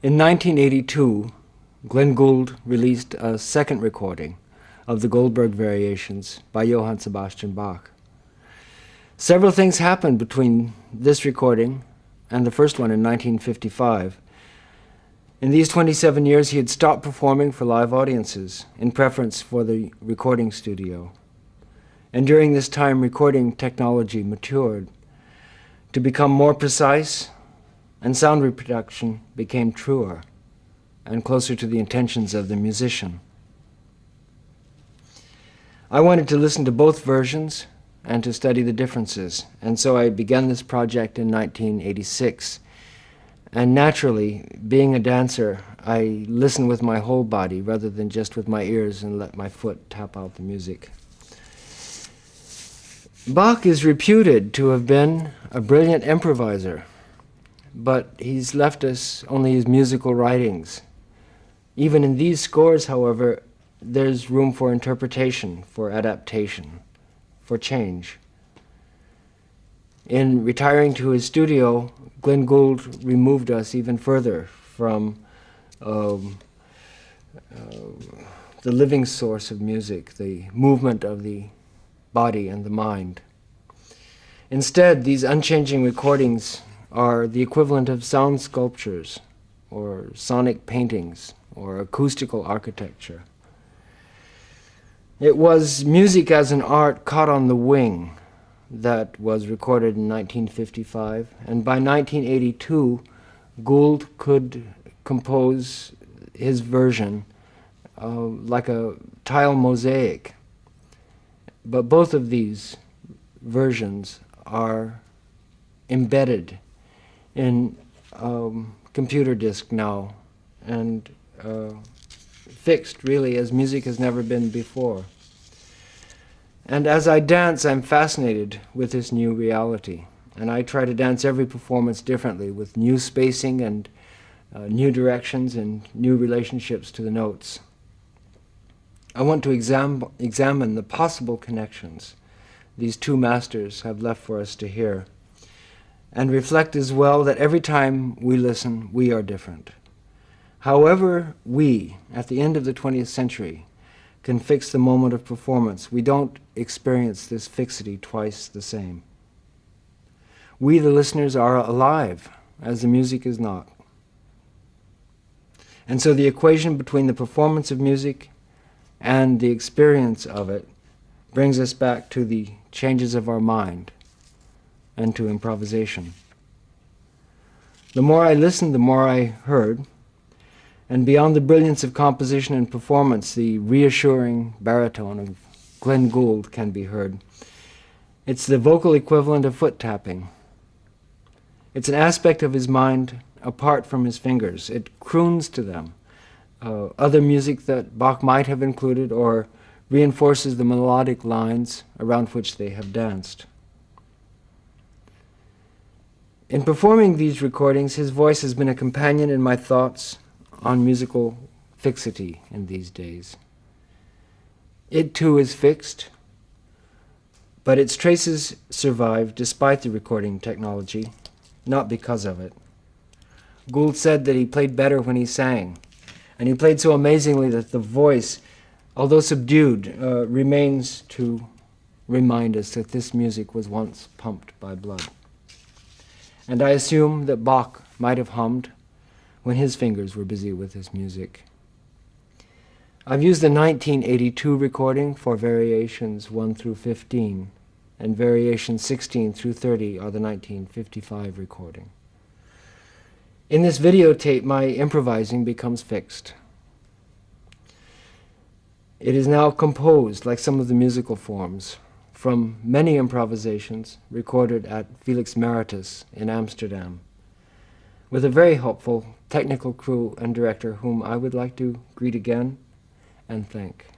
In 1982, Glenn Gould released a second recording of the Goldberg Variations by Johann Sebastian Bach. Several things happened between this recording and the first one in 1955. In these 27 years, he had stopped performing for live audiences in preference for the recording studio. And during this time, recording technology matured to become more precise, and sound reproduction became truer and closer to the intentions of the musician. I wanted to listen to both versions and to study the differences, and so I began this project in 1986. And naturally, being a dancer, I listen with my whole body rather than just with my ears and let my foot tap out the music. Bach is reputed to have been a brilliant improviser, but he's left us only his musical writings. Even in these scores, however, there's room for interpretation, for adaptation, for change. In retiring to his studio, Glenn Gould removed us even further from the living source of music, the movement of the body and the mind. Instead, these unchanging recordings are the equivalent of sound sculptures, or sonic paintings, or acoustical architecture. It was music as an art caught on the wing that was recorded in 1955, and by 1982, Gould could compose his version like a tile mosaic. But both of these versions are embedded in computer disk now and fixed really as music has never been before. And as I dance, I'm fascinated with this new reality. And I try to dance every performance differently with new spacing and new directions and new relationships to the notes. I want to examine the possible connections these two masters have left for us to hear, and reflect as well that every time we listen, we are different. However we, at the end of the 20th century, can fix the moment of performance, we don't experience this fixity twice the same. We, the listeners, are alive, as the music is not. And so the equation between the performance of music and the experience of it brings us back to the changes of our mind and to improvisation. The more I listened, the more I heard, and beyond the brilliance of composition and performance, the reassuring baritone of Glenn Gould can be heard. It's the vocal equivalent of foot tapping. It's an aspect of his mind apart from his fingers. It croons to them. Other music that Bach might have included, or reinforces the melodic lines around which they have danced. In performing these recordings, his voice has been a companion in my thoughts on musical fixity in these days. It too is fixed, but its traces survive despite the recording technology, not because of it. Gould said that he played better when he sang, and he played so amazingly that the voice, although subdued, remains to remind us that this music was once pumped by blood. And I assume that Bach might have hummed when his fingers were busy with his music. I've used the 1982 recording for Variations 1 through 15, and Variations 16 through 30 are the 1955 recording. In this videotape, my improvising becomes fixed. It is now composed, like some of the musical forms, from many improvisations recorded at Felix Meritus in Amsterdam, with a very helpful technical crew and director whom I would like to greet again and thank.